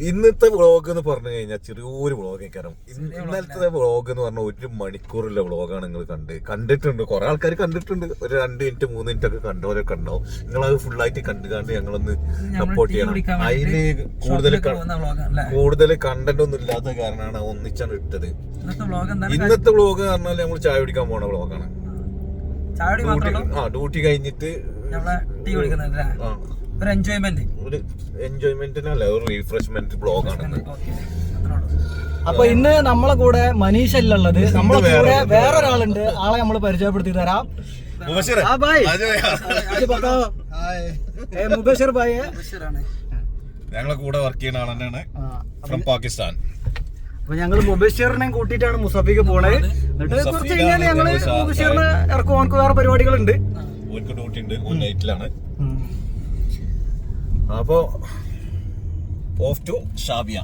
ഇന്നത്തെ വ്ളോഗ് എന്ന് പറഞ്ഞു കഴിഞ്ഞാൽ ചെറിയൊരു വ്ളോഗ് കാരണം ഇന്നലത്തെ വ്ളോഗ് എന്ന് പറഞ്ഞാൽ 1 മണിക്കൂറുള്ള വ്ളോഗാണ് നിങ്ങൾ കണ്ടിട്ടുണ്ട്. കുറെ ആൾക്കാർ കണ്ടിട്ടുണ്ട്. ഒരു 2 മിനിറ്റ് 3 മിനിറ്റ് ഒക്കെ കണ്ടവരൊക്കെ ഉണ്ടാവും. നിങ്ങളത് ഫുള്ളായിട്ട് കണ്ട് ഞങ്ങളൊന്ന് സപ്പോർട്ട് ചെയ്യണം. അതില് കൂടുതൽ കണ്ടന്റ് ഒന്നും ഇല്ലാത്ത കാരണമാണ് ഒന്നിച്ചാണ് ഇട്ടത്. ഇന്നത്തെ വ്ളോഗ് പറഞ്ഞാൽ നമ്മൾ ചായ കുടിക്കാൻ പോണ വ്ളോഗാണ്. ഡ്യൂട്ടി കഴിഞ്ഞിട്ട് ഒരു എൻജോയ്മെന്റിനല്ല, ഒരു റീഫ്രഷ്മെന്റ് ബ്ലോഗാണ്. അപ്പൊ ഇന്ന് നമ്മളെ കൂടെ മനീഷ് അല്ല ഉള്ളത്, നമ്മളെ കൂടെ വേറൊരാളുണ്ട്. ആളെ നമ്മൾ പരിചയപ്പെടുത്തി തരാം. മുബഷിർ ഭായ് ഞങ്ങളെ കൂടെ വർക്ക് ചെയ്യുന്ന ആൾ തന്നെയാണ്, ഫ്രം പാകിസ്ഥാൻ. അപ്പൊ ഞങ്ങള് മുബഷിറിനെ കൂട്ടിയിട്ടാണ് മുസഫിക്ക് പോണത്. എന്നിട്ട് കുറച്ച് കഴിഞ്ഞാല് ഞങ്ങള് മുബഷിറിന് ഇറക്കും. ഓർക്ക് വേറെ പരിപാടികളുണ്ട്. ഡ്യൂട്ടി ഉണ്ട്, നൈറ്റിലാണ്. അപ്പോ ഓഫ് ടു ഷാബിയ.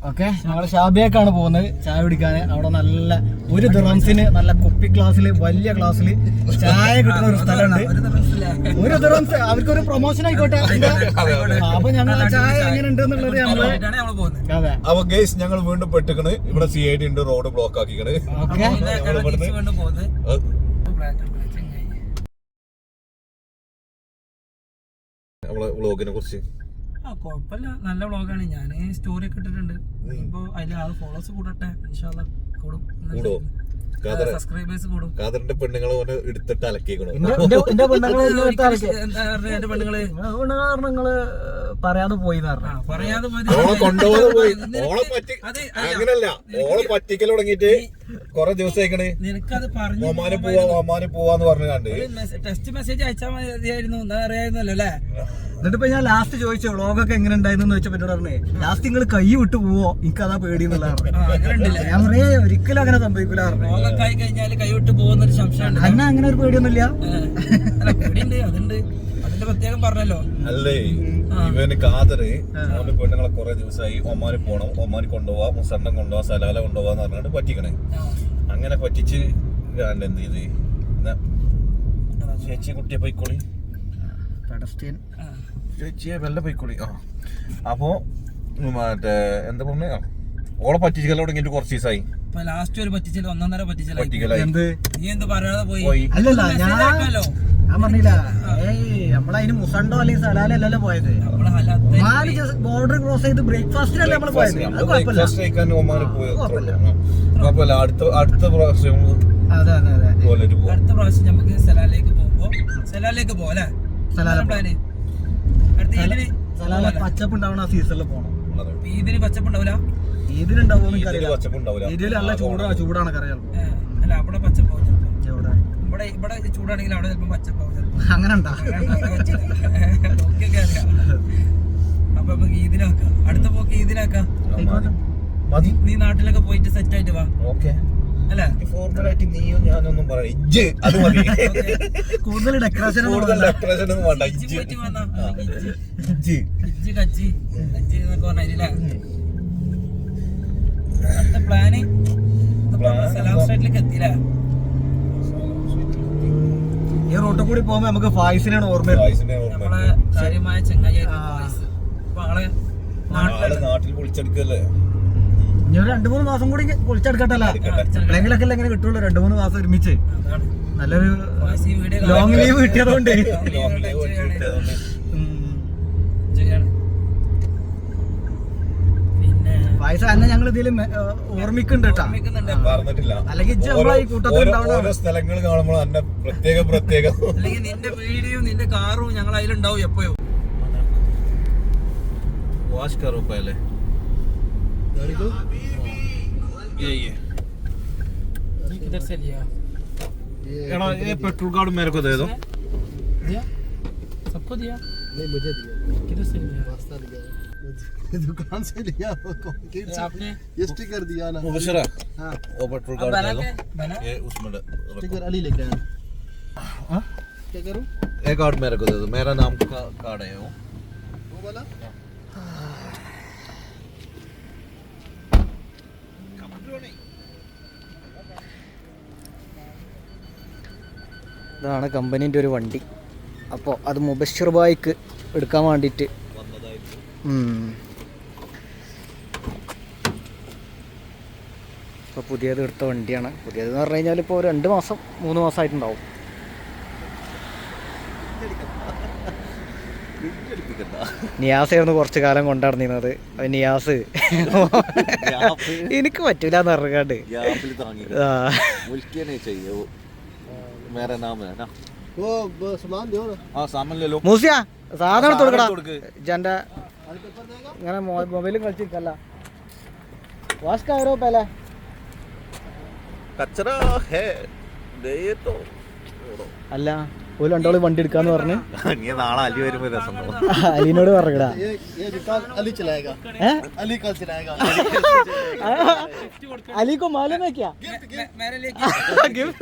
ഓക്കെ, ഞങ്ങൾ ഷാബിയക്കാണ് പോകുന്നത് ചായ കുടിക്കാൻ. അവിടെ നല്ല 1 ദിറംസിന് നല്ല കുപ്പി ഗ്ലാസ്സിൽ വലിയ ഗ്ലാസ്സിൽ ചായ കിട്ടുന്ന ഒരു സ്ഥലമുണ്ട്. 1 ദിറംസ് അവർക്കൊരു പ്രൊമോഷൻ ആയിക്കോട്ടെ. അപ്പൊ ഞങ്ങൾ ചായ എങ്ങനെ ഉണ്ട് എന്നുള്ളത് അതെ. അപ്പൊ ഗൈസ് ഞങ്ങൾ വീണ്ടും പെട്ടിക്കണ്. ഇവിടെ CID ഉണ്ട്, റോഡ് ബ്ലോക്ക് ആക്കിക്കണ്. നമ്മളെ വ്ളോഗിനെ കുറിച്ച് കുഴപ്പമില്ല, നല്ല വ്ളോഗാണ്. ഞാൻ സ്റ്റോറി ഒക്കെ ഇട്ടിട്ടുണ്ട്. ഇപ്പൊ അതിൽ ആള് ഫോളോവേഴ്സ് കൂടട്ടെ, കൂടും, സബ്സ്ക്രൈബേഴ്സ് കൂടും. കാതറിന്റെ പെണ്ണുങ്ങളെ എടുത്തിട്ട് അലക്കിക്കണോ? നിങ്ങള് പറയാതെ പോയി പറയാതെ കൊണ്ടുപോകാതെ പോയി. ഓളെ പറ്റി അങ്ങനല്ല, ഓളെ പറ്റിക്കൽ തുടങ്ങിയിട്ട് കൊറേ ദിവസമായിക്കണ്. നിനക്കത് പറഞ്ഞു ഒമാന് പോവാന്ന് പറഞ്ഞു കണ്ട് ടെക്സ്റ്റ് മെസ്സേജ് അയച്ചാൽ മതിയായിരുന്നു, എന്താ അറിയായിരുന്നല്ലോ അല്ലേ? എന്നിട്ടിപ്പോ ഞാൻ ലാസ്റ്റ് ചോദിച്ചു വ്ളോഗൊക്കെ എങ്ങനെ ഉണ്ടായിരുന്നു ചോദിച്ചപ്പോ എന്നോട് പറഞ്ഞേ ലാസ്റ്റ് നിങ്ങൾ കൈ വിട്ടു പോവോ, എനിക്കതാ പേടി എന്നുള്ളതാണ്. ഞാൻ പറയേ ഒരിക്കലും അങ്ങനെ സംഭവിക്കില്ല. കൈ വിട്ട് പോകുന്നൊരു സംശയം അന്ന അങ്ങനെ ഒരു പേടിയൊന്നുമില്ല. പേടിയുണ്ട്, അതുണ്ട്, അതിന്റെ പ്രത്യേകം പറഞ്ഞല്ലോ. അല്ലേ ഇവന് കാതറ് അവന്റെ പെണ്ണുങ്ങളെ കൊറേ ദിവസമായി ഒമാന് പോണം, ഒമാന് കൊണ്ടുപോവാ, മുസണ്ണം കൊണ്ടുപോവാ, സലാല കൊണ്ടുപോവാന്ന് പറഞ്ഞിട്ട് പറ്റിക്കണേ. അങ്ങനെ പറ്റിച്ച് എന്ത് ചെയ്ത് ചേച്ചി കുട്ടിയെ പോയിക്കോളി, ചേച്ചിയെ വെല്ല പോയിക്കോളി. അപ്പോ മറ്റേ എന്താ പറഞ്ഞ ഓളെ പറ്റിക്കല തുടങ്ങിട്ട് കുറച്ച് ദിവസമായി. ലാസ്റ്റ് ഒരു പറ്റിച്ചല് 1.5 പറ്റിച്ചലായി. നീ എന്ത് പറയാതെ പോയി? അല്ലല്ല ഞാൻ പറഞ്ഞില്ല, നമ്മളതിന് മുസണ്ടോ അല്ലെങ്കിൽ സലാലല്ലോ പോയത്. ബോർഡർ ക്രോസ് ചെയ്ത് ബ്രേക്ക്ഫാസ്റ്റിനല്ലേ നമ്മള് പോയത്. അടുത്ത പ്രാവശ്യം നമുക്ക് സലാലേക്ക് പോകുമ്പോ സലാലേക്ക് പോകാം. പച്ചപ്പ് ഉണ്ടാവണ സീസണിൽ പോണം. ഈദിന് പച്ചപ്പ് ഉണ്ടാവില്ല. ഈദിനുണ്ടാവും ഈദിൽ നല്ല ചൂടാണ് കറിയാൽ. അല്ല അവിടെ പച്ചപ്പാവും ചിലപ്പോ. ഇവിടെ ചൂടാണെങ്കിൽ അവിടെ ചിലപ്പോ പച്ചപ്പാവും ചിലപ്പോ. അങ്ങനെ ഉണ്ടാ. അപ്പൊ നമുക്ക് ഈദിനാക്കാം. അടുത്ത പോക്ക് ഈദിനാക്കാം. നീ നാട്ടിലൊക്കെ പോയിട്ട് സെറ്റ് ആയിട്ട് വാ. അല്ലേ? നീയും ഞാനൊന്നും കൂടുതൽ ഡെക്കറേഷൻ അടുത്ത പ്ലാന് സലാം സ്ട്രീറ്റിലേക്ക് എത്തിയില്ലേ? ഈ റോട്ടിൽ കൂടി പോകുമ്പോ നമുക്ക് ഫായിസിനാണ് ഓർമ്മ. നമ്മളെ കാര്യമായ ചെങ്ങായി നാട്ടിൽ പൊളിച്ചെടുക്കല്ലേ. ഇനി ഒരു 2-3 മാസം കൂടി പൊളിച്ചെടുക്കട്ടല്ല. എപ്പോഴെങ്കിലൊക്കെ എങ്ങനെ കിട്ടുള്ളൂ 2-3 മാസം ഒരുമിച്ച്. നല്ലൊരു ലോങ് ലീവ് കിട്ടിയതുകൊണ്ട് പൈസ തന്നെ ഞങ്ങൾ ഇതിലും ഓർമ്മിക്കുന്നുണ്ട് കേട്ടോ. അല്ലെങ്കിൽ ഓരോ സ്ഥലങ്ങൾ കാണുമ്പോൾ പ്രത്യേക അല്ലെങ്കിൽ നിന്റെ വീഡിയോയും നിന്റെ കാറും ഞങ്ങൾ അതിലുണ്ടാവും എപ്പോഴും. വാഷ് കറോ പഹലെ ये किधर से लिया? ये पेट्रोल कार्ड मेरे को दे दो. दिया? सबको दिया? नहीं मुझे दिया. किधर से लिया? रास्ता लिया. दुकान से लिया. आपने ये स्टिकर दिया ना. मुबशरा. हाँ. वो पेट्रोल कार्ड दे दो. ये उसमें स्टिकर अली लेके आया. हाँ? क्या करूँ? एक कार्ड मेरे को दे दो. मेरा नाम का कार्ड है वो वाला. ഇതാണ് കമ്പനീൻ്റെ ഒരു വണ്ടി. അപ്പോൾ അത് മുബഷിർ ഭായിക്ക് എടുക്കാൻ വേണ്ടിയിട്ട് ഇപ്പോൾ പുതിയത് എടുത്ത വണ്ടിയാണ്. പുതിയതെന്ന് പറഞ്ഞു കഴിഞ്ഞാൽ ഇപ്പോൾ 2 മാസം 3 മാസമായിട്ടുണ്ടാവും. നിയാസായിരുന്നു കുറച്ച് കാലം കൊണ്ടുനടന്നിരുന്നത്. നിയാസ് എനിക്ക് പറ്റൂല എന്ന് പറഞ്ഞാണ്ട് മൂസിയ സാധനം കൊടുക്കടാ. ജന്റെ ഇങ്ങനെ മൊബൈലും കളിച്ചിരിക്കല്ല. വാഷ് കരോ പഹലെ അല്ല ഒരു 2 ആള് വണ്ടി എടുക്കാന്ന് പറഞ്ഞു. നാളെ അലി വരുമ്പോ രസം അലീനോട് പറഞ്ഞടാ. അലിको मालूम है क्या? मेरे लिए गिफ्ट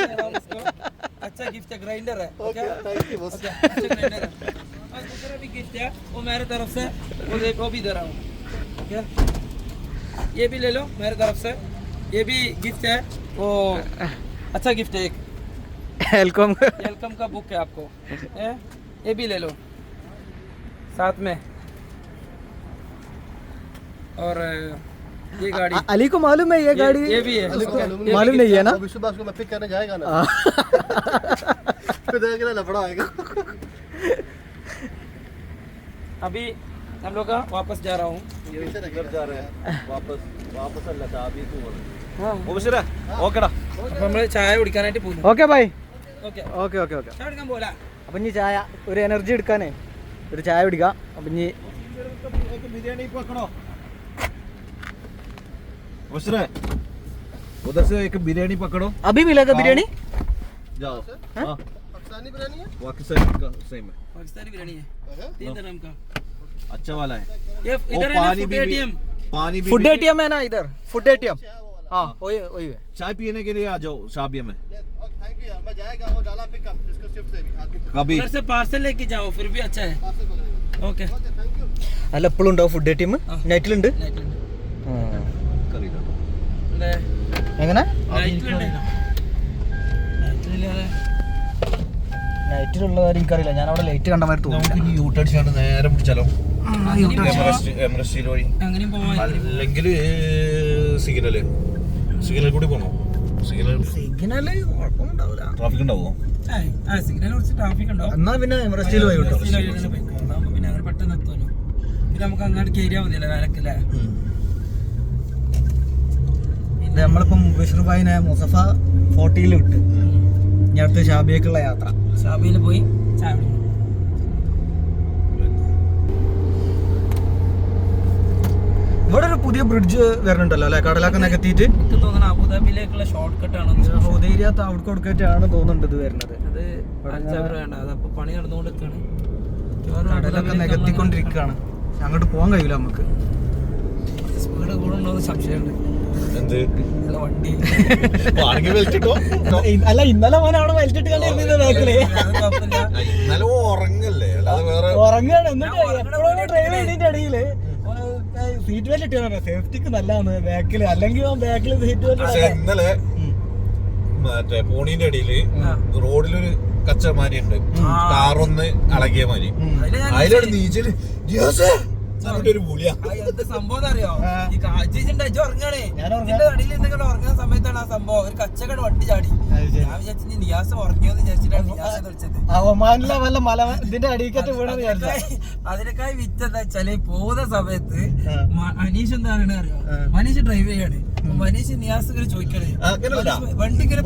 अच्छा गिफ्ट है, ग्राइंडर है। Thank you boss. ग्राइंडर है और दूसरा भी गिफ्ट है वो मेरे तरफ से, वो देखो भी दे रहा हूँ। क्या ये भी ले लो मेरे तरफ से, ये भी गिफ्ट है। वो अच्छा गिफ्ट है, एक वेलकम का बुक है आपको, ये भी ले लो साथ में। और ये गाड़ी अली को मालूम है ये गाड़ी? ये भी है, मालूम नहीं है ना? सुबह को मैं पिक करने जाएगा ना, फिर देखना लफड़ा आएगा। अभी हम लोग का वापस जा रहा हूँ। जा रहे हैं वापस अल्लाह अभी तू ഓക്കെടാ. അപ്പോൾ നമ്മൾ ചായ കുടിക്കാനായിട്ട് പോകുന്നു. Okay bye. Okay okay okay okay. ചായ കുടിക്കാൻ പോലാ. അപ്പം ഇനി ചായ ഒരു എനർജി എടുക്കാനേ ഒരു ചായ കുടിക്കാം. അപ്പം ഇനി बिरयानी पकड़ो उधर से एक बिरयानी पकड़ो. अभी मिलेगा बिरयानी? जाओ. हाँ पाकिस्तानी बिरयानी है, पाकिस्तानी का सेम है, पाकिस्तानी बिरयानी है 3 दिरहम का, अच्छा वाला है. ये इधर है ना फूड एटीएम. पानी भी फूड एटीएम है ना इधर, फूड एटीएम. हाँ वही वही है. चाय पीने के लिए आ जाओ शाबिया में थैंक यू यार, मैं जाएगा वो डाला पिकअप जिसको शिफ्ट से आदमी कभी. उधर से पार्सल लेके जाओ फिर भी अच्छा है. Okay thank you. അല്ല എപ്പോഴും ഉണ്ടാവും ഫുഡ് എटीएम നൈറ്റിലുണ്ട്. എങ്ങനെ നൈറ്റിലുള്ള കാര്യം എനിക്കറിയില്ല. ഞാൻ അവിടെ ലൈറ്റ് കണ്ട മാതിരി തോന്നുന്നു. നമുക്ക് യൂട്ട് അടിച്ചാണ്ട് നേരെ പിടിച്ചാലോ എമറസ്റ്റ് വഴി, അങ്ങനെ പോവാം. അല്ലെങ്കിൽ സിഗ്നൽ കൂടി പോണോ? സിഗ്നല് കുഴപ്പമൊന്നുണ്ടാവില്ല. ട്രാഫിക് ഉണ്ടാവോ? സിഗ്നൽ കുറച്ച് ട്രാഫിക് ഉണ്ടാവും. എന്നാ പിന്നെ എമറസ്റ്റിൽ പോയി കിട്ടും. പിന്നെ അങ്ങനെ പെട്ടെന്ന് എത്തുമല്ലോ. പിന്നെ നമുക്ക് അങ്ങോട്ട് കയറിയാൽ മതിയല്ലോ വേലക്കല്ലേ. നമ്മളിപ്പം ബഷീർഭായിനെ മുസഫ 40 വിട്ട് ഇനി അടുത്ത ഷാബിയേക്കുള്ള യാത്ര. ഷാബിയിൽ പോയി ചായ കുടിക്കണം. ഇവിടെ ഒരു പുതിയ ബ്രിഡ്ജ് വരുന്നുണ്ടല്ലോ അല്ലെ, കടലൊക്കെ നികത്തിയിട്ട്. എനിക്ക് തോന്നുന്നു അബുദാബിയിലേക്കുള്ള ഷോർട്ട് കട്ട് ആണ്. ഹുദൈരിയത്ത് അവിടെ കൊടുക്കറ്റാണ് തോന്നുന്നുണ്ട് ഇത് വരുന്നത്. അത് വേണ്ട, അതപ്പോ പണി നടന്നുകൊണ്ടിരിക്കുകയാണ്. കടലൊക്കെ നികത്തിക്കൊണ്ടിരിക്കുകയാണ്. അങ്ങോട്ട് പോകാൻ കഴിയില്ല നമുക്ക്. സ്പീഡ് കൂടുണ്ടോന്ന് സംശയമുണ്ട്. എന്ത് വണ്ടി അല്ല ഇന്നലെ മോനെ അവിടെ വലിച്ചിട്ട് കണ്ടിരുന്ന ബാക്കില് ഇന്നലെ ഉറങ്ങല്ലേ, അല്ലാതെ വേറെ ഉറങ്ങാണ്. എന്നിട്ട് എപ്പോഴും ഡ്രൈവ് ചെയ്തിന്റെ ഇടയില് സീറ്റ് ബെൽറ്റ് ഇട്ടാണ് സേഫ്റ്റിക്ക് നല്ലതാണ് ബാക്കില്. അല്ലെങ്കിൽ ബാക്കില് സീറ്റ് ബെൽറ്റ്. ഇന്നലെ മറ്റേ പോണീന്റെ അടിയില് റോഡിലൊരു കച്ചമാരി ഉണ്ട്, കാറൊന്ന് അളകിയ മാതിരി. അതിലൊരു നീച്ചല് ഒരു പുളിയാ. എന്ത് സംഭവം അറിയോ? ഈ കാച്ചിണ്ടായി ഉറങ്ങാണേ. ഇതിന്റെ അടിയിൽ എന്തെങ്കിലും ഉറങ്ങുന്ന സമയത്താണ് ആ സംഭവം. ഒരു കച്ചക്കട വണ്ടി ചാടി. ഞാൻ വിചാരിച്ചു നിയാസ് ഉറങ്ങിയോന്ന് വിചാരിച്ചിട്ടാണ് നിയാസ് വിളിച്ചത്. അവമാനിലെ വല്ല മല ഇതിന്റെ അടിക്കറ്റ് വീണെന്ന് വിചാരിച്ചു. അതിനേക്കായി വിറ്റെന്താ വെച്ചാല് പോകുന്ന സമയത്ത് അനീഷ് എന്താ പറയണ അറിയോ? മനീഷ് ഡ്രൈവ് ചെയ്യാണ്. മനീഷ് നിയാസ് ഇങ്ങനെ ചോദിക്കണേ വണ്ടി ഇങ്ങനെ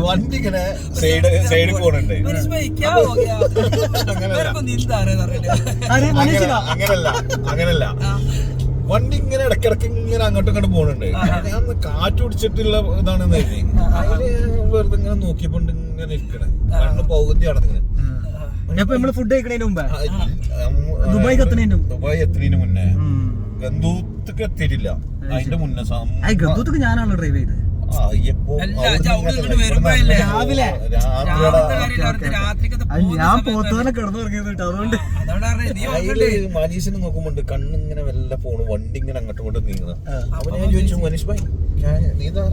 വണ്ടി ഇങ്ങനെ സൈഡിൽ പോണുണ്ട്. മനീഷ് ഭായി ക്യാ ഹോ ഗയാ? മേരെക്കോ നീന്ദ ആ രഹാ അങ്ങനല്ല വണ്ടി ഇങ്ങനെ ഇടക്കിടക്ക് ഇങ്ങനെ അങ്ങോട്ടും ഇങ്ങോട്ടും പോണുണ്ട്. ഞാൻ കാറ്റ് പിടിച്ചിട്ടുള്ള ഇതാണെന്ന് കരുതി അതില് വെറുതെ ഇങ്ങനെ നോക്കിയപ്പോണ്ട് ഇങ്ങനെ ഇരിക്കണേ കണ്ണ് പകുതി അടങ്ങനെ. നമ്മള് ഫുഡ് കഴിക്കണതിന് മുമ്പേ ദുബായ് എത്തുന്നതിന് മുന്നേ ഗന്തൂത്തൊക്കെ എത്തിയിട്ടില്ല. അതിന്റെ മുന്നേ ഗന്തൂത്തൊക്കെ ഞാനാണല്ലോ ഡ്രൈവ് ചെയ്തത്. ഞാൻ പോത്തോനെ കിടന്നു തുടങ്ങിയത് കേട്ടോ. അതുകൊണ്ട് മനീഷിനെ നോക്കുമ്പോണ്ട് കണ്ണിങ്ങനെ വല്ല പോണു, വണ്ടി ഇങ്ങനെ അങ്ങോട്ടും ഇങ്ങോട്ടും നീങ്ങുന്ന. അപ്പൊ ഞാൻ ചോദിച്ചു മനീഷ് ഭായ് നീന്താ?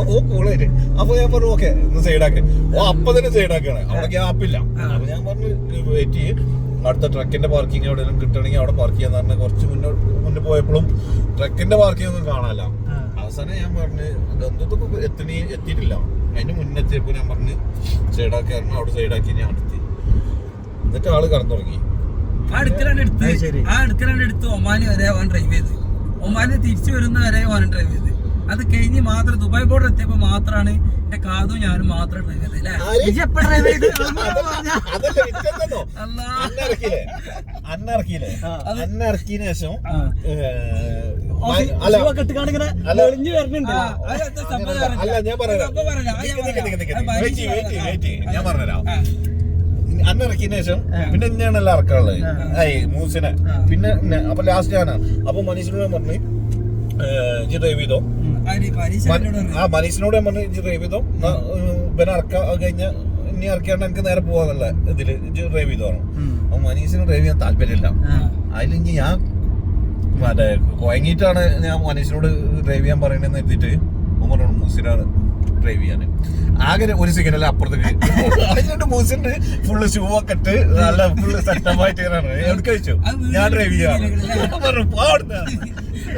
ഓ കൂളായിട്ട്. അപ്പൊ ഞാൻ പറഞ്ഞു ഓക്കെ ഒന്ന് സൈഡാക്കെ. ഓ അപ്പൊ തന്നെ സൈഡാക്കാണ്, അവിടെ ഗ്യാപ്പില്ല. അപ്പൊ ഞാൻ പറഞ്ഞു വെയിറ്റ് ചെയ്യും, അടുത്ത ട്രക്കിന്റെ പാർക്കിംഗ് എവിടെയെങ്കിലും കിട്ടണമെങ്കിൽ അവിടെ പാർക്ക് ചെയ്യാന്ന് പറഞ്ഞാൽ കുറച്ച് മുന്നേ പോയപ്പോഴും ട്രക്കിന്റെ പാർക്കിംഗ് ഒന്നും കാണാനല്ല. അവസാനം ഞാൻ പറഞ്ഞ് ഗന്ധത്തൊക്കെ എത്തിയിട്ടില്ല. അതിന് മുന്നേ എത്തിയപ്പോൾ ഞാൻ പറഞ്ഞ് സൈഡാക്കിയായിരുന്നു. അവിടെ സൈഡാക്കി ഞാൻ അടുത്തി. എന്നിട്ട് ആള് കടന്നു തുടങ്ങി. ആ അടുക്കലാണ് എടുത്ത് ഒമാന് വരെ ഓൻ ഡ്രൈവ് ചെയ്ത്, ഒമാന് തിരിച്ചു വരുന്ന വരെ ഓൻ ഡ്രൈവ് ചെയ്ത്. അത് കഴിഞ്ഞ് മാത്രം ദുബായ് ബോർഡർ എത്തിയപ്പോ മാത്രമാണ് എന്റെ കാതും ഞാനും മാത്രം ഡ്രൈവ് ചെയ്തത്. അന്നിറക്കിയതിനു ശേഷം അല്ല ഞാൻ പറഞ്ഞുതരാം. അന്നിറക്കിയതിനു ശേഷം പിന്നെ ഇന്നെയാണല്ലോ ഇറക്കാനുള്ളത് മൂസിനെ. പിന്നെ അപ്പൊ ലാസ്റ്റ് ഞാനാ. അപ്പൊ മനീഷിനോട് പറഞ്ഞു ഡ്രൈവ് ചെയ്തോ. മനീഷിനോട് ഞാൻ പറഞ്ഞു ഡ്രൈവ് ചെയ്തോ, പിന്നെ ഇറക്കാം. അത് കഴിഞ്ഞ ഇനി ഇറക്കിയാണ്ട് എനിക്ക് നേരെ പോവാന്നുള്ള ഇതില് ഡ്രൈവ് ചെയ്തോ. അപ്പൊ മനീഷിന് ഡ്രൈവ് ചെയ്യാൻ താല്പര്യമില്ല. അതിലെങ്കിൽ ഞാൻ മറ്റേ കുഴങ്ങിയിട്ടാണ് ഞാൻ മനീഷിനോട് ഡ്രൈവ് ചെയ്യാൻ പറയണെന്ന് എത്തിയിട്ട് പറഞ്ഞു മൂസിനാണ് ഡ്രൈവ് ചെയ്യാൻ. ആകെ ഒരു സെക്കൻഡ് അല്ല അപ്പുറത്തേക്ക് അതിന്റെ മൂസിന്റെ ഫുള്ള് ഷൂ ഒക്കെ ഇട്ട് നല്ല ഫുള്ള് സെറ്റപ്പ് ആയിട്ട് എവിടെ വെച്ചു ഞാൻ ഡ്രൈവ് ചെയ്യാൻ.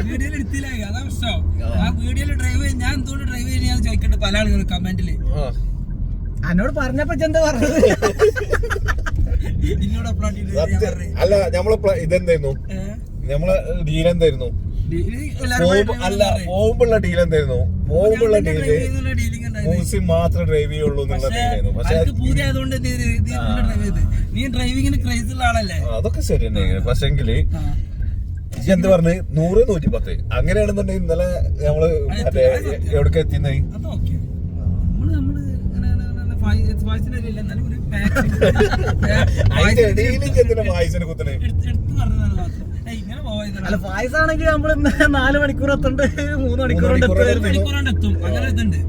വീഡിയോയിൽ എടുത്തില്ല, അതാ പ്രശ്നം. ആ വീഡിയോയിൽ ഡ്രൈവ് ചെയ്യാൻ ഞാൻ എന്തുകൊണ്ട് ഡ്രൈവ് ചെയ്യാൻ ചോദിക്കട്ടെ പല ആളുകളും കമന്റില്. എന്നോട് പറഞ്ഞപ്പോ എന്താ പറഞ്ഞത്? എന്നോട് അല്ല നമ്മളെ ഇതെന്തായിരുന്നു, നമ്മളെ ഡീൽ എന്തായിരുന്നു? അല്ല പോകുമ്പുള്ള ഡീൽ എന്തായിരുന്നു? പോകുമ്പുള്ള ഡീല് മൂസി മാത്രം ഡ്രൈവ് ചെയ്യുള്ളൂ എന്നുള്ള ഡീലായിരുന്നു. പക്ഷെ നീ ഡ്രൈവിങ്ങിന് ക്രൈസ് ഉള്ള ആളല്ലേ? അതൊക്കെ ശരി തന്നെ. പക്ഷെങ്കില് എന്ത് പറഞ്ഞ് 100, 110 അങ്ങനെയാണെന്നുണ്ടെങ്കിൽ ഇന്നലെ നമ്മള് മറ്റേ എവിടേക്ക് എത്തിയത്? അതിന്റെ ഇടയിലേക്ക് എന്തിനാ വായിച്ചിനെ കുത്തണേ? അല്ല പായസാണെങ്കിൽ നമ്മള് 4 മണിക്കൂർ എത്തണ്ട്, 3 മണിക്കൂർ എത്തും. അങ്ങനെ ഇതുണ്ട്,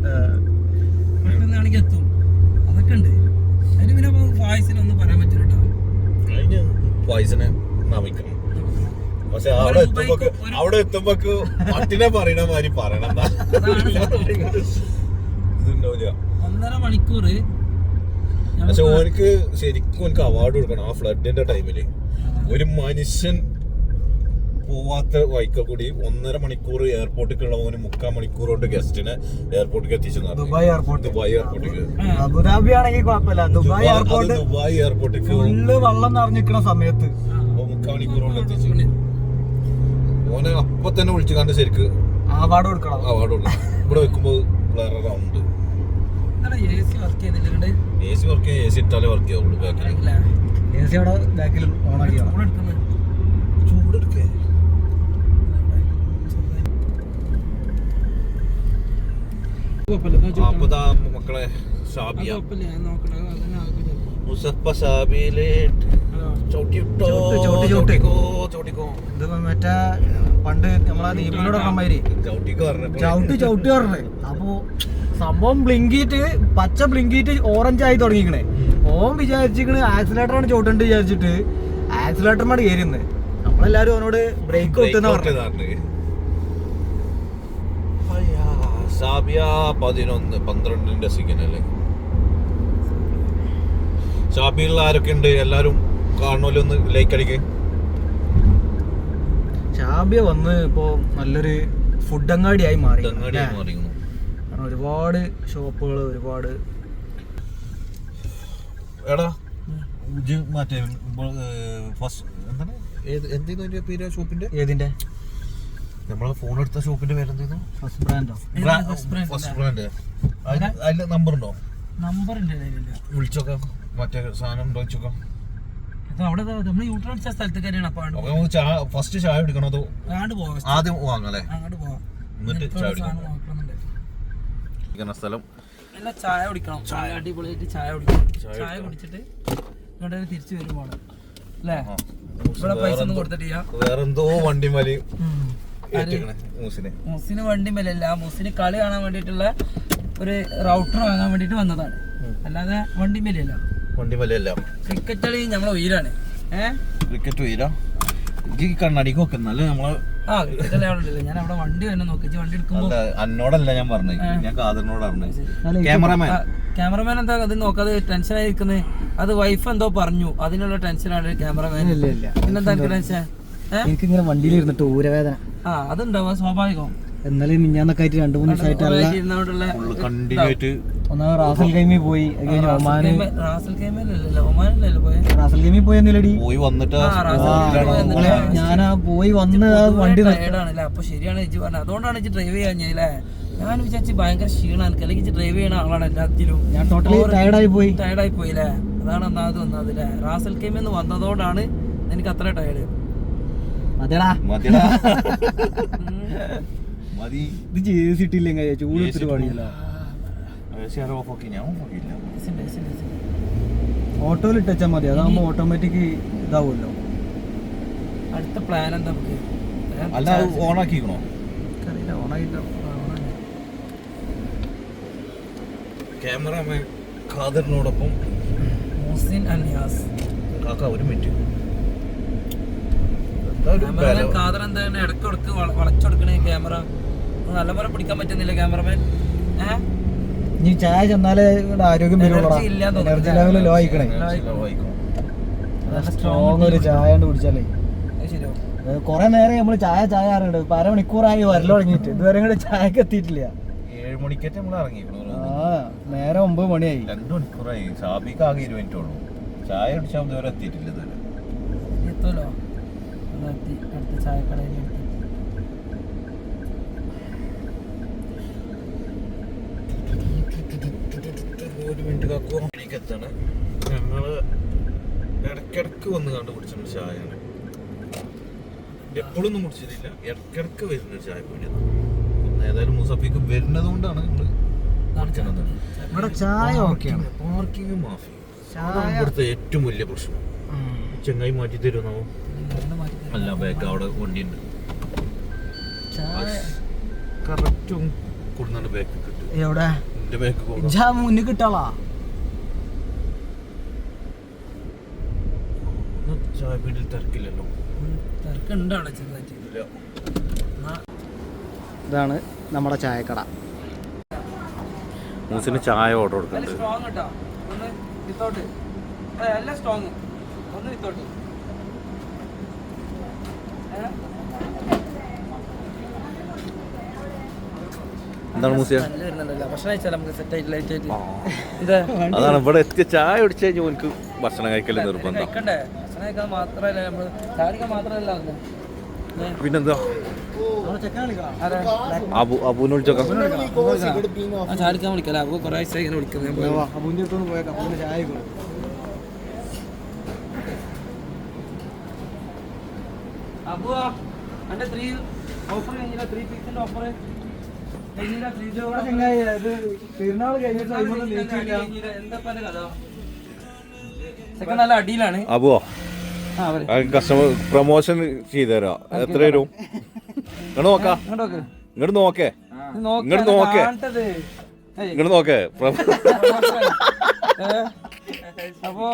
പെട്ടെന്നാണെങ്കിൽ എത്തും. അതൊക്കെ ഉണ്ട്. അതിന് പിന്നെ പായസിനൊന്നും പറയാൻ പറ്റില്ല കേട്ടോ. അതിന് പായസിനെ നമിക്കണം. പക്ഷെ അവിടെ എത്തുമ്പോക്ക് പട്ടിനെ പറയണ മാതിരി പറയണം. 1.5 മണിക്കൂർ. പക്ഷെ ഓനക്ക് ശരിക്കും എനിക്ക് അവാർഡ് കൊടുക്കണം. ആ ഫ്ലഡിന്റെ ടൈമില് ഒരു മനുഷ്യൻ പോവാത്ത വൈക്ക കൂടി 1.5 മണിക്കൂർ എയർപോർട്ടിലുള്ള ഓന് 3/4 മണിക്കൂർ കൊണ്ട് ഗസ്റ്റിനെ എയർപോർട്ടിലേക്ക് എത്തിച്ചു. ദുബായ് എയർപോർട്ടിലേക്ക്. അബുദാബി ആണെങ്കിൽ കുഴപ്പമില്ല, ദുബായ് എയർപോർട്ടിലേക്ക് ഫുള്ള് വെള്ളം നിറഞ്ഞിരിക്കുന്ന സമയത്ത് 3/4 മണിക്കൂർ കൊണ്ട് എത്തിച്ചു. ഓനെ അപ്പൊ തന്നെ വിളിച്ചു കണ്ട് ശരിക്ക് അവാർഡ് കൊടുക്കണം. ഇവിടെ വെക്കുമ്പോ വേറെ റൗണ്ട് AC വർക്ക് ചെയ്യാൻ AC ഇട്ടാലേ വർക്ക് ചെയ്യാവുള്ളൂ. AC അവിടെ ബാക്കിൽ ഓണാക്കി ചൂടെടുക്കേ. അപ്പതാ മക്കളെ ഷാബിയ മുസഫ ഷാബിയിലെ ഇത് മറ്റേ പണ്ട് നമ്മളെ ദീപിനോട് പറഞ്ഞമാതിരി ചവിട്ടി പറഞ്ഞേ. അപ്പൊ സംഭവം ബ്ലിങ്കിറ്റ് പച്ച ബ്ലിങ്കിറ്റ് ഓറഞ്ച് ആയി തുടങ്ങിക്കണേ. ഓൻ വിചാരിച്ചിക്കണ് ആക്സിലേറ്ററാണ് ചവിട്ടേണ്ടത് വിചാരിച്ചിട്ട് ആക്സിലേറ്ററിനാണ് കയറിയുന്നത്. നമ്മളെല്ലാരും അവനോട് ബ്രേക്ക് ഔട്ടെന്ന് പറഞ്ഞു. ഷാബിയ 11-12 സിഗ്നല്. ഷാബിയിൽ ആരൊക്കെ ഉണ്ട് എല്ലാരും കാണുമല്ലോ, ഒന്ന് ലൈക്ക് അടിക്ക്. ഷാബിയ വന്ന് ഇപ്പോ നല്ലൊരു ഫുഡ് അങ്ങാടിയായി മാറി. ഒരുപാട് ഷോപ്പുകൾ, ഒരുപാട്. എടാ മറ്റേ എന്താണ് പേര് ഷോപ്പിന്റെ? ഏതിന്റെ? നമ്മളെ ഫോൺ എടുത്ത ഷോപ്പിന്റെ പേരെന്തായിരുന്നു? First Brando? First brand. അതിന്റെ നമ്പർ ഉണ്ടോ? നമ്പർ വിളിച്ചോക്കാം. മറ്റേ സാധനം ഉണ്ടോ ചോക്കാം. അവിടെ നമ്മൾ യൂട്യൂബ് അടിച്ച സ്ഥലത്ത് തന്നെയാണ്. ഫസ്റ്റ് ചായ എടുക്കണോ അതോ ആദ്യം വാങ്ങാല്ലേ? അങ്ങോട്ട് പോവാം. എന്നിട്ട് ചായ സ്ഥലം ചായ കുടിക്കണം. ചായ അടിപൊളിയായിട്ട് ചായ കുടിക്കണം. ചായ കുടിച്ചിട്ട് ഇങ്ങോട്ട് തിരിച്ചു വരുമ്പോൾ അല്ലേ ഇവിടെ പൈസ ഒന്നും കൊടുത്തിട്ടില്ല. വേറെന്തോ വണ്ടി മലി മൂസിന് വണ്ടി മേലല്ല, മൂസിന് കളി കാണാൻ വേണ്ടിട്ടുള്ള ഒരു റൗട്ടർ വാങ്ങാൻ വേണ്ടിട്ട് വന്നതാണ്, അല്ലാതെ വണ്ടി മേലല്ല. വണ്ടി മലയല്ല. ക്രിക്കറ്റ് കളി നമ്മളെ ഉയരാണ്. ക്രിക്കറ്റ് ഉയരാ. കണ്ണാടിക്ക് നോക്കുന്നല്ലേ നമ്മളെ ആ ഇതല്ലേ അവിടെ ഉണ്ടല്ലോ. ഞാൻ അവിടെ വണ്ടി തന്നെ നോക്കി വണ്ടി എടുക്കുമ്പോ എന്നോടല്ല ഞാൻ പറഞ്ഞത്, ഞാൻ കാതറിനോടാണ്. ക്യാമറമാൻ ക്യാമറമാൻ എന്താ അത് നോക്കാതെ ടെൻഷൻ ആയിരിക്കുന്നത്? അത് വൈഫ് എന്തോ പറഞ്ഞു, അതിനുള്ള ടെൻഷനാണ് ക്യാമറമാൻ. പിന്നെന്താ ടെൻഷൻ? എനിക്കിങ്ങനെ വണ്ടിയിൽ ഇരുന്നിട്ട് ഊരവേദന. ആ അതുണ്ടാവും, സ്വാഭാവികം. എന്നാലും മിഞ്ഞാന്നൊക്കെ ആയിട്ട് 2-3 ദിവസമായിട്ട് ഒന്നാമത് റാസൽ ഗെയിമിൽ പോയി, ഒമാന് റാസൽ ഗെയിമിലല്ലോ, ഒമാനിലല്ലോ പോയെ. റാസൽ ഗെയിമിൽ പോയി എന്നില്ലടി പോയി വന്നിട്ട് ഞാനാ പോയി വന്ന് ആ വണ്ടി ടയർഡാണല്ലേ. അപ്പൊ ശരിയാണ് ഇജ്ജ് പറഞ്ഞത്, അതുകൊണ്ടാണ് ഇജ്ജ് ഡ്രൈവ് ചെയ്യാഞ്ഞല്ലേ. ഞാൻ വിചാരിച്ചു ഭയങ്കര ക്ഷീണാണ്, അല്ലെങ്കിൽ ഇജ്ജ് ഡ്രൈവ് ചെയ്യണ ആളാണ് എല്ലാത്തിലും. ഞാൻ ടോട്ടലി ടയർഡായി പോയില്ലേ. അതാണ് ഒന്നാമത് വന്നതില്ലേ. റാസൽ ഗെയിമിൽ നിന്ന് വന്നതോടാണ് എനിക്ക് അത്ര ടയർഡ്. അതെടാ മതി. ഇത് ചെയ്തിട്ടില്ലെങ്കിൽ ചൂട് എടുത്തിട്ട് പാടില്ല. ഓട്ടോയിൽ ഇട്ടാൽ മതി, അതാകുമ്പോ ഓട്ടോമാറ്റിക് ഇതാവുമല്ലോ. അടുത്ത പ്ലാൻ എന്താ നമുക്ക്? അല്ല ഓണാക്കിക്കണോ? ക്യാമറമാൻ ഖാദറിനോടൊപ്പം മുഹ്സിൻ അൻയാസ്. കാക്ക ഒരു മിനിറ്റ്. ഖാദർ എന്താണ് ഇടയ്ക്കിടക്ക് വളച്ചെടുക്കണേ ക്യാമറ? നല്ലപോലെ പിടിക്കാൻ പറ്റുന്നില്ല ക്യാമറമാൻ. നീ ചായ ചെന്നാലേ ആരോഗ്യം വരുള്ളൂ. എനർജി ലെവൽ ലോ ആയിക്കണേ. സ്ട്രോങ് ഒരു ചായ കുടിച്ചാലേ കൊറേ നേരം നമ്മള് ചായ അറിയണ്ട്. ഇപ്പൊ 1/2 മണിക്കൂറായി വരല് തുടങ്ങിയിട്ട് ഇതുവരെ കൂടെ ചായക്ക് എത്തിയിട്ടില്ല. 7 മണിക്കേറ്റ് നമ്മൾ ഇറങ്ങിക്കണു. നേരം 9 മണിയായി. 2 മണിക്കൂറായി. ഷാബിക്ക് ആകെ 20 മിനിറ്റ് ഉള്ളൂ. ചായ കുടിച്ചാൽ ഇതുവരെ എത്തിയിട്ടില്ല. ഇതുവരെ എത്തുമല്ലോ. അടുത്ത ചായക്കടയിൽ ഒരു മിനിറ്റ് കാക്കു എത്താണ്. ഞങ്ങള് ഇടക്കിടക്ക് വന്ന് കണ്ട് കുടിച്ചിട്ടുണ്ട് ചായയാണ്. എപ്പോഴൊന്നും കുടിച്ചിട്ടില്ല, ഇടക്കിടക്ക് വരുന്ന ചായ പീടിയാണ്. ഏതായാലും മുസഫിക്ക് വരുന്നത് കൊണ്ടാണ് ഇവിടെ ചായ ഓക്കെയാണ്. പാർക്കിംഗ് മാഫി ഇവിടുത്തെ ഏറ്റവും വലിയ പ്രശ്നം. ചെങ്ങായി മാറ്റി തരുന്നോ? അല്ല, ബാക്ക് അവിടെ വണ്ടിയുണ്ട്. കറക്റ്റും കൊടുന്നാണ് ബാക്ക് കിട്ടും. എവിടെ എന്റെ ബാക്ക് മുന്നിൽ കിട്ടാളാ. ചായ പീടിയിൽ തിരക്കില്ലല്ലോ. തിരക്കുണ്ട് അവിടെ ചെറുതായിട്ട്. ഇതാണ് നമ്മുടെ ചായക്കട. മൂസിന് ചായ ഓർഡർ കൊടുക്കുന്നുണ്ട്. സ്ട്രോങ് കേട്ടോ, ഒന്ന് വിത്തോട്ട്. എല്ലാം സ്ട്രോങ്, ഒന്ന് വിത്തോട്ട്. എന്താണ് മൂസിയ? ഭക്ഷണം കഴിച്ചാൽ നമുക്ക് സെറ്റ് ആയിട്ട് ലൈറ്റ് ആയിട്ട്. അതാണ് ഇവിടെ എത്തിയ ചായ കുടിച്ചു കഴിഞ്ഞാൽ എനിക്ക് ഭക്ഷണം കഴിക്കല് നിർബന്ധം. കഴിക്കണ്ടേ? ഭക്ഷണം കഴിക്കാൻ മാത്രമല്ല, നമ്മള് ചാടിക്കാൻ മാത്രമല്ല. പിന്നെന്താ? അബുവിനെ വിളിച്ചോക്കാം. ചാടിക്കാൻ വിളിക്കല. അബു കുറെ ദിവസമായി ഇങ്ങനെ വിളിക്കുന്നത്. അബു എന്റെ 3 ഓഫർ കഴിഞ്ഞില്ല. 3 പീസിന്റെ ഓഫർ പെരുന്നാൾ കഴിഞ്ഞിട്ട് നല്ല അടിയിലാണ്. അബുവോ കസ്റ്റമർ പ്രൊമോഷൻ ചെയ്തുതരാ. എത്ര വരും? ഇങ്ങോട്ട് നോക്കാം. ഇങ്ങോട്ട് നോക്കേ. ഇങ്ങോട്ട് നോക്കേ. ഇങ്ങോട്ട് നോക്കേ. അപ്പോ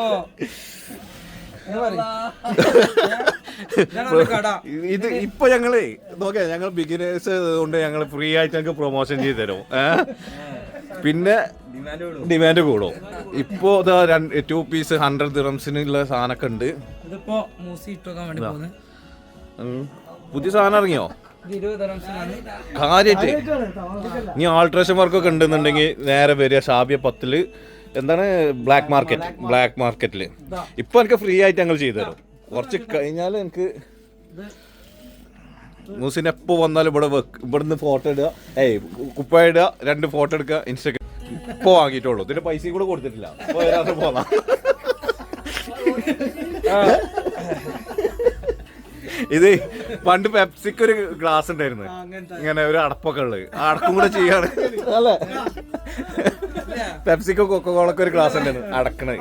ഇത് ഇപ്പൊ ഞങ്ങള് നോക്കേ, ഞങ്ങൾ ബിഗിനേഴ്സ് കൊണ്ട് ഞങ്ങൾ ഫ്രീ ആയിട്ട് ഞങ്ങൾക്ക് പ്രൊമോഷൻ ചെയ്തു തരും. പിന്നെ ഡിമാൻഡ് കൂടും. ഇപ്പോ 2 പീസ് 100 ദിറംസിനുള്ള സാധനമൊക്കെ ഉണ്ട്. ഇതിപ്പോ മൂസി ഇട്ടോക്കാൻ വേണ്ടി പോകുന്നത്. പുതിയ സാധനം ഇറങ്ങിയോ? കാര്യായിട്ട് ഇനി ആൾട്രേഷൻ വർക്കൊക്കെ ഉണ്ടെന്നുണ്ടെങ്കിൽ നേരെ വരിക ഷാബിയ 10 എന്താണ് ബ്ലാക്ക് മാർക്കറ്റില്. ഇപ്പൊ എനിക്ക് ഫ്രീ ആയിട്ട് ഞങ്ങൾ ചെയ്തു തരും. കുറച്ച് കഴിഞ്ഞാൽ എനിക്ക് മൂസിന് എപ്പോ വന്നാലും ഇവിടുന്ന് ഫോട്ടോ ഇടുക, കുപ്പായ ഇടുക, 2 ഫോട്ടോ എടുക്കുക, ഇൻസ്റ്റഗ്രാം. ഇപ്പൊ വാങ്ങിയിട്ടുള്ളൂ. ഇതിന്റെ പൈസയും കൂടെ കൊടുത്തിട്ടില്ല. പോന്നാ ഇത് പണ്ട് പെപ്സിക്ക് ഒരു ഗ്ലാസ് ഉണ്ടായിരുന്നു, ഇങ്ങനെ ഒരു അടപ്പൊക്കെ ഉള്ളത്. ആ അടപ്പും കൂടെ ചെയ്യാണ് അല്ലേ? പെപ്സിക്കോ കൊക്കോളൊക്കെ ഒരു ഗ്ലാസ് ഉണ്ടായിരുന്നു അടക്കണേ.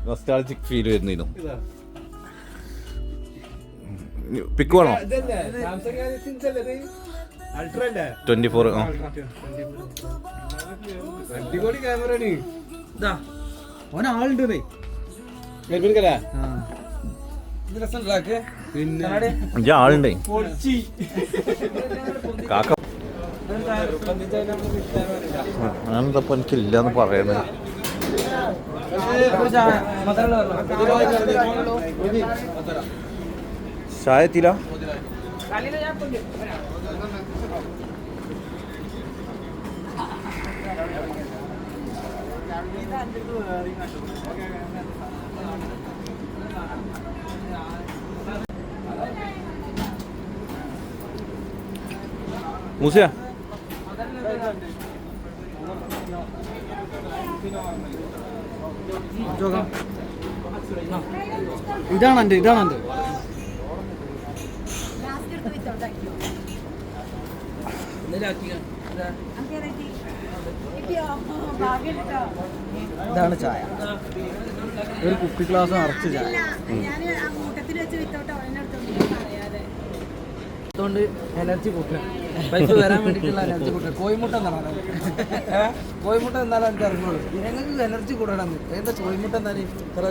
നൊസ്റ്റാൾജിക് ഫീൽ വരുന്നു. പിക്ക് വേണോ? 24. ഓനാളുണ്ട്. ഇത് രസമുണ്ടാക്ക് പിന്നെ അഞ്ച് ആളുണ്ടേ കാക്ക ഞാനെന്തപ്പോ എനിക്കില്ലാന്ന് പറയണേ. ചായ എത്തിയില്ല. മൂസിയ ഇതാണ് എൻ്റെ ഇതാണ് ചായ. ഒരു കുപ്പി ഗ്ലാസ് നിറച്ച് ചായ. അതുകൊണ്ട് എനർജി കൂട്ടുക, പൈസ വരാൻ വേണ്ടിയിട്ടുള്ള എനർജി കൂട്ടുക. കോഴിമുട്ട എന്നാണ് കോഴിമുട്ട എന്നാലും എനിക്ക് അറിഞ്ഞോളൂ. ഞങ്ങൾക്ക് എനർജി കൂടണം. എന്താ കോഴിമുട്ട എന്നാലും ഇത്ര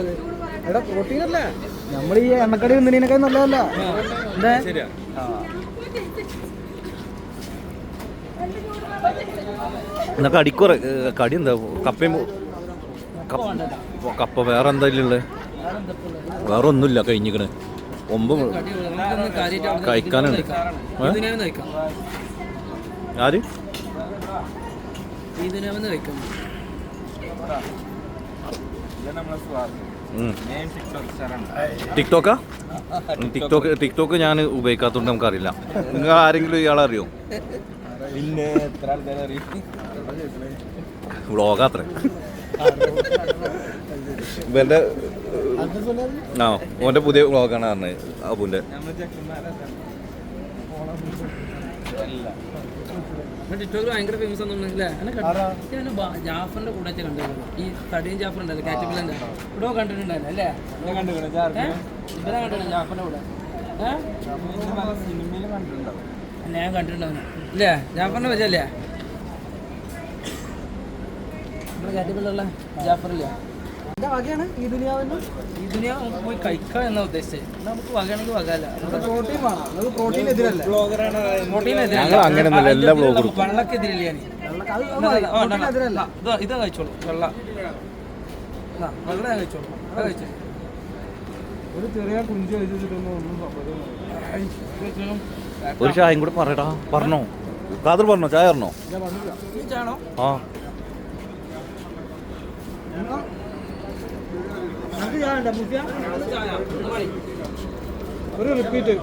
എടാ പ്രോട്ടീൻ അല്ലേ, നമ്മൾ ഈ എണ്ണക്കടി തിന്നതിനേക്കാൾ നല്ലതല്ല. ശരിയാ. എന്നൊക്കെ അടിക്കുറ കടി എന്താ കപ്പയും കപ്പ വേറെ എന്താ ഉള്ളത്? വേറെ ഒന്നുമില്ല, കഴിഞ്ഞിക്കണ്. 9 കഴിക്കാനുണ്ട്. ആര് ടിക്ടോക്കാ? ടിക്ടോക്ക് ഞാൻ ഉപയോഗിക്കാത്തതുകൊണ്ട് നമുക്കറിയില്ല. നിങ്ങൾ ആരെങ്കിലും ഇയാളെ അറിയോ? പിന്നെ എത്ര ആൾക്കാരെ അറിയും? വ്ളോഗാത്ര ഇവന്റെ ഓന്റെ പുതിയ വ്ളോഗാണ് പറഞ്ഞത്. അബുന്റെ ടിക്ടോക്ക് ഭയങ്കര ഫേമസ് ആണെന്നുണ്ടെങ്കിലേ ജാഫറിന്റെ കൂടെ കണ്ടിരുന്നു. ഈ തടിയും ജാഫർ ഉണ്ടല്ലോ, കാറ്റപ്പിളിന്റെ ഇവിടെ കണ്ടിട്ടുണ്ടായിരുന്നു അല്ലേ? ഇവരെ കണ്ടിട്ടുണ്ട് ജാഫറിന്റെ കൂടെ. അല്ല ഞാൻ കണ്ടിട്ടുണ്ടായിരുന്നു ഇല്ലേ? ജാഫറിന്റെ വെച്ചല്ലേ നമ്മുടെ കാറ്റപ്പിള്ള ജാഫറില്ല. എൻ്റെ വകയാണ് ഈ ദുനിയാവിന്. ഈ ദുനിയാ പോയി കഴിക്കുക എന്നാ ഉദ്ദേശിച്ചത്. നമുക്ക് വകയാണെങ്കിൽ വകല്ല. പ്രോട്ടീൻ വേണം. നമുക്ക് പ്രോട്ടീൻ എതിരല്ലേ? ഞങ്ങൾ അങ്ങനെയൊന്നുമില്ല, എല്ലാ വ്ളോഗും വെള്ളക്കെതിരില്ല ഞാൻ. ഇത് കഴിച്ചോളൂ. വെള്ളം ഞാൻ കഴിച്ചോളൂ. അത് കഴിച്ചോ. ഒരു ചെറിയ കുഞ്ചി കഴിച്ചിട്ടൊന്നും ഒന്നും ഒരു ചായയും കൂടെ പറയടാ. പറഞ്ഞോ കാതർ, പറഞ്ഞോ ചായ പറഞ്ഞോ? ചാണോ? ആ ഒരു റിപ്പീറ്റ്.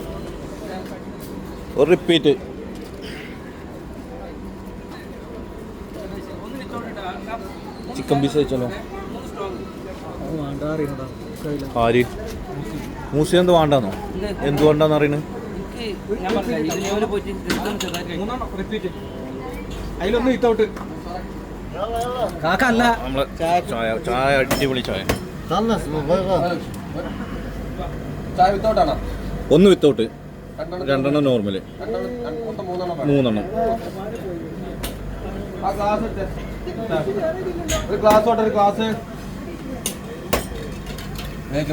Chicken piece കഴിച്ചല്ലോ. ആര് മൂസി എന്ത് വേണ്ടെന്നോ? എന്ത് വേണ്ടെന്ന് അറിയണ്? ഞാൻ പറഞ്ഞില്ല പോയിട്ട് അതിലൊന്നും വിത്തൗട്ട് കാക്കല്ല. നമ്മളെ ചായ അടിപൊളി ചായ. ചായ വിത്തൗട്ടാണോ? 1 വിത്തൗട്ട്, 2 നോർമല്, 3 ഒരു ഗ്ലാസ് ഓട്ടെ, ഒരു ഗ്ലാസ്.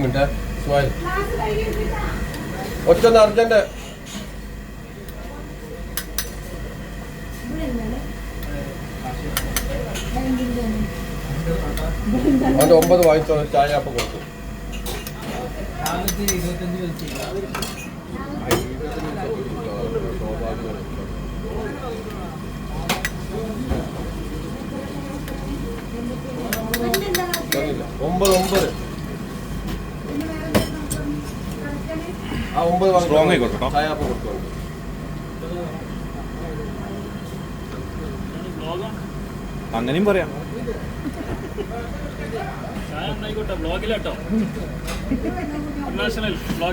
Minute ഒറ്റൊന്ന് urgent. അവൻ്റെ 9 വാങ്ങിച്ചോ, ചായ അപ്പം കൊടുത്തു. ഒമ്പത് ആ 9 സ്ട്രോങ് ആയിക്കോട്ടെ. ചായ അപ്പം കൊടുത്തു. അങ്ങനെയും പറയാം.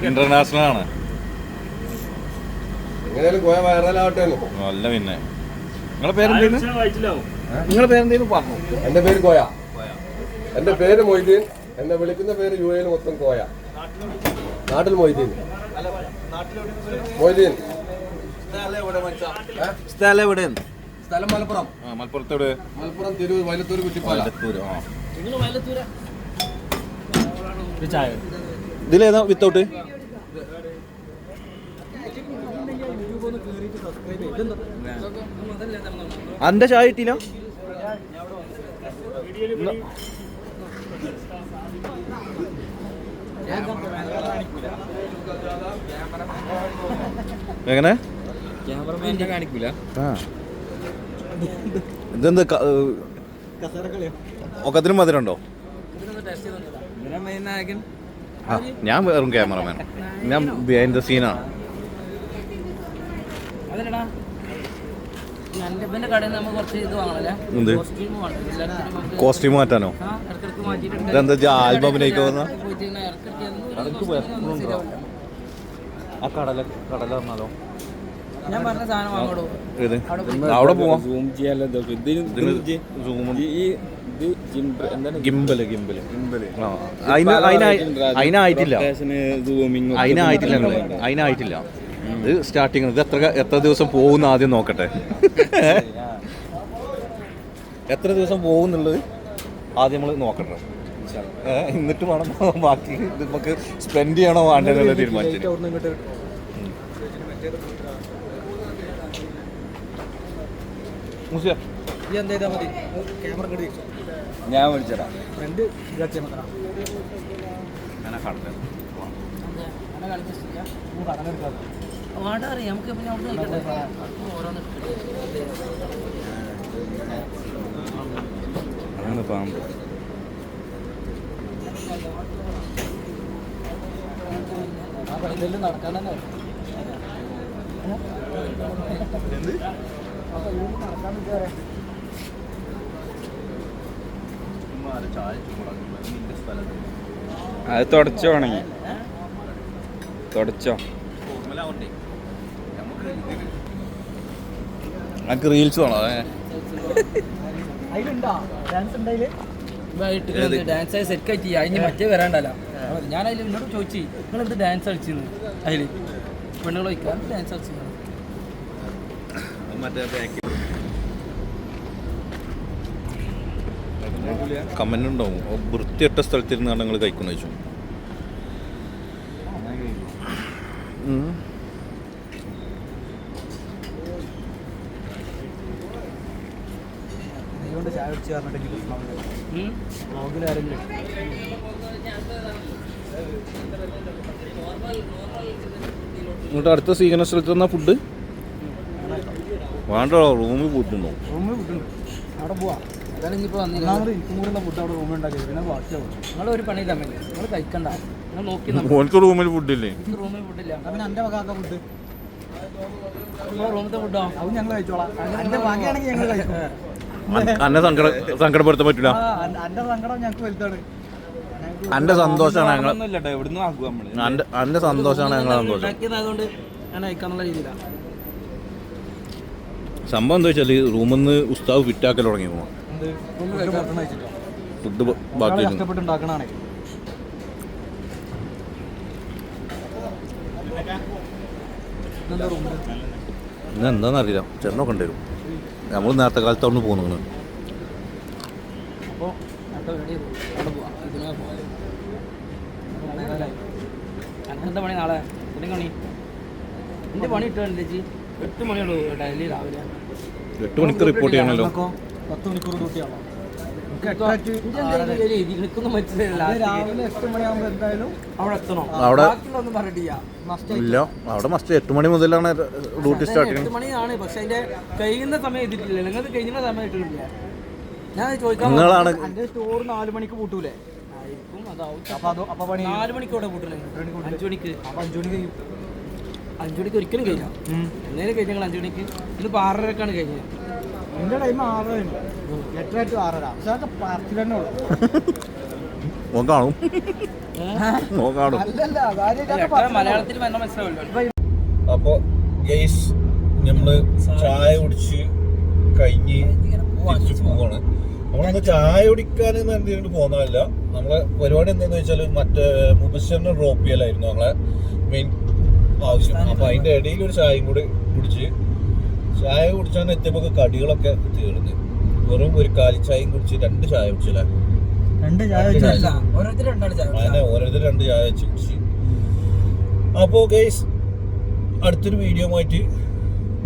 ഇന്റർനാഷണൽ ആണ്. എങ്ങനെയാലും കോയ വൈറലാവട്ടെ. അല്ല പിന്നെ നിങ്ങളെ പേരെന്തേലും പറഞ്ഞു? എൻ്റെ പേര് കോയ. എൻ്റെ പേര് മൊയ്തീൻ. എന്നെ വിളിക്കുന്ന പേര് UAE മൊത്തം കോയ. നാട്ടിൽ മൊയ്തീൻ. സ്ഥലം എവിടെയാണ്? സ്ഥലം മലപ്പുറം. മലപ്പുറത്തോട്? മലപ്പുറം തിരൂർ വയലത്തൂർ കുറ്റിപ്പാല. ഇതിലേതാ വിത്തൗട്ട്? അന്റെ ചായ കിട്ടിയില്ല? എങ്ങനെ കാണിക്കൂല. ഇതെന്ത് ഒക്കത്തിനും മധുരമുണ്ടോ? ഞാൻ വെറും ക്യാമറമാൻ, ഞാൻ ബിഹൈൻഡ് ദ സീനാണ്. അതല്ലടാ എൻ്റെ കടയിൽ നമ്മൾ കുറച്ച് ഇത് വാങ്ങണല്ലേ, എന്ത് കോസ്റ്റ്യൂം മാറ്റാനോ? ഇതെന്താ ആൽബമിനേക്ക് ആ കടല പറഞ്ഞാലോ? ഞാൻ പറഞ്ഞ സാധനം വാങ്ങോളൂ. ഇത് അവിടെ പോവാം. അതിനായിട്ടില്ല, അതിനായിട്ടില്ല. ഇത് സ്റ്റാർട്ടിങ്. ഇത് എത്ര ദിവസം പോകുന്ന ആദ്യം നോക്കട്ടെ. എത്ര ദിവസം പോകുന്നുള്ളത് ആദ്യം നമ്മൾ നോക്കട്ടെ. എന്നിട്ട് വേണം ബാക്കി നമുക്ക് സ്പെൻഡ് ചെയ്യണോ വേണ്ടെന്നുള്ള തീരുമാനിച്ചു. ഞാൻ വിളിച്ചടാ. നമുക്ക് പിന്നെ അവിടെ നിൽക്കട്ടെ. അതാണ് പാമ്പ്. നടക്കാൻ തന്നെ അത് തുടച്ചോ വേണമെങ്കിൽ തുടച്ചോ. എനിക്ക് റീൽസ് വേണോ? ഡാൻസ് സെറ്റ് ആയിട്ട് അതിന് മറ്റേ വരാണ്ടല്ല. ഞാൻ അതിൽ എന്നോട് ചോദിച്ചു, നിങ്ങൾ എന്ത് ഡാൻസ് കളിച്ചിരുന്നു? അതിൽ പെണ്ണുങ്ങൾ വയ്ക്കാൻ ഡാൻസ് കളിച്ചിരുന്നു. കമന്റ് ഉണ്ടാവും, വൃത്തിയട്ട സ്ഥലത്തിരുന്നാണ് നിങ്ങൾ കഴിക്കുന്ന വെച്ചു. ചായ കുടിച്ച് പറഞ്ഞിട്ടെങ്കിൽ ഇങ്ങോട്ട് അടുത്ത സ്വീകരണ സ്ഥലത്ത് തന്ന ഫുഡ് വേണ്ടോ? റൂമിൽ പോയിട്ടുണ്ടോ? റൂമിൽ ഫുഡുണ്ട്, അവിടെ പോവാം. അതാണ് ഇനിയിപ്പോൾ വന്നില്ല. എനിക്കും കൂടെ ഫുഡ് അവിടെ റൂമിൽ ഉണ്ടാക്കിയത്, പിന്നെ ബാക്കിയാവും. നിങ്ങൾ ഒരു പണി തമ്മിൽ നിങ്ങൾ കഴിക്കണ്ട, നിങ്ങൾ നോക്കി. ഓനക്ക് റൂമിൽ ഫുഡില്ലേ? റൂമിൽ ഫുഡില്ല. പിന്നെ എൻ്റെ വകാക്ക ഫുഡ്, നിങ്ങൾ റൂമിലത്തെ ഫുഡോ? അത് ഞങ്ങൾ കഴിച്ചോളാം. എൻ്റെ ബാക്കിയാണെങ്കിൽ ഞങ്ങൾ കഴിക്കും. അന്നെ സങ്കടപ്പെടുത്താൻ പറ്റില്ല. എൻ്റെ സങ്കടം ഞങ്ങൾക്ക് വലുതാണ്. അന്റെ സന്തോഷമാണ് ഞങ്ങൾ, എവിടുന്ന് ആക്കുക നമ്മള്. അന്റെ സന്തോഷമാണ് ഞങ്ങളെ സന്തോഷം. ഉണ്ടാക്കിയതായതുകൊണ്ട് ഞാൻ കഴിക്കാന്നുള്ള രീതിയിലാണ്. സംഭവം എന്താ വെച്ചാൽ റൂമിൽ നിന്ന് ഉസ്താവ് ഫിറ്റാക്കൽ തുടങ്ങി പോകണം. ഫുഡ് ബാക്കി കഷ്ടപ്പെട്ട് ഉണ്ടാക്കണാണ്. ഇന്ന് എന്താണെന്നറിയില്ല, ചെന്നൊക്കെ ഉണ്ടായിരുന്നു. നമ്മൾ നേരത്തെ കാലത്ത് അവിടെ പോകുന്നു. അപ്പോൾ അവിടെ പോവാം, ഇതിനെ പോവാം. എന്താ പണി നാളെ? എന്റെ പണി എൻ്റെ പണി ഇട്ടുണ്ട് ചേച്ചി. 8 മണിയുള്ളൂ ഡെയിലി രാവിലെ. 8 മണിക്ക് റിപ്പോർട്ട് ചെയ്യണമല്ലോ. 10 മണിക്കൂർ ഡ്യൂട്ടിയാണോ? നിൽക്കുന്ന മനസ്സിലായില്ല. രാവിലെ 8 മണിയാകുമ്പോൾ എന്തായാലും അവിടെ എത്തണം. അവിടെ ബാക്കിയുള്ളൊന്നും പറഞ്ഞിട്ടില്ല. ഇല്ല, അവിടെ മസ്റ്റ് 8 മണി മുതലാണ് ഡ്യൂട്ടി സ്റ്റാർട്ട് 8 ചെയ്യുന്നത്. മണിയാണ്, പക്ഷെ അതിന്റെ കഴിയുന്ന സമയം എത്തിയിട്ടില്ല. നിങ്ങൾക്ക് കഴിയുന്ന സമയം ഇട്ടിട്ടില്ല. ഞാൻ ചോദിക്കാൻ നിങ്ങളാണ് എൻ്റെ സ്റ്റോർ 4 മണിക്ക് പൂട്ടൂലേ? ആയിരിക്കും. അതാവും. അപ്പോൾ പണി 4 മണിക്ക് ഇവിടെ കൂട്ടില്ലേ? 5 മണിക്ക്. അപ്പോൾ 5 മണിക്ക് കഴിയും. 5 മണിക്ക് ഒരിക്കലും കഴിഞ്ഞാൽ എന്നേലും കഴിഞ്ഞ 5 മണിക്ക്. ഇതിപ്പോൾ 6:30ക്കാണ് കഴിഞ്ഞത്. എൻ്റെ ടൈം 6 ഉണ്ട്, 8 to 6:30. പക്ഷെ അതൊക്കെ പാർട്ടി തന്നെ ഉള്ളൂ. ഓൻ കാണും, ഓൻ കാണും. അല്ലല്ല, കാര്യമായിട്ട് മലയാളത്തിൽ പറഞ്ഞാൽ മനസ്സിലാവില്ല. അപ്പോൾ ഗെയ്സ് നമ്മള് ചായ കുടിച്ച് കഴിഞ്ഞ് തിരിച്ച് പോവാണ്. നമ്മളന്ന് ചായ കുടിക്കാൻ എന്തെങ്കിലും പോകുന്നതല്ല. നമ്മളെ പരിപാടി എന്താണെന്ന് വെച്ചാൽ മറ്റേ മുബസ്സിറിനെ ഡ്രോപ്പ് ചെയ്യലായിരുന്നു നമ്മളെ മെയിൻ ആവശ്യം. അപ്പോൾ അതിൻ്റെ ഇടയിൽ ഒരു ചായയും കൂടി കുടിച്ച്, ചായ കുടിച്ചാൽ എത്തിയപ്പോൾ കടികളൊക്കെ തീർന്ന് വെറും ഒരു കാലി ചായയും കുടിച്ച് 2 ചായ കുടിച്ചല്ലേ? 2 ചായ ഓരോരുത്തർ 2 ചായ. അങ്ങനെ ഓരോരുത്തർ 2 ചായ വെച്ച് കുടിച്ച്. അപ്പോൾ ഗെയ്സ് അടുത്തൊരു വീഡിയോ ആയിട്ട്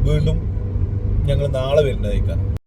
വീണ്ടും ഞങ്ങൾ നാളെ വരുന്നതായിരിക്കാം.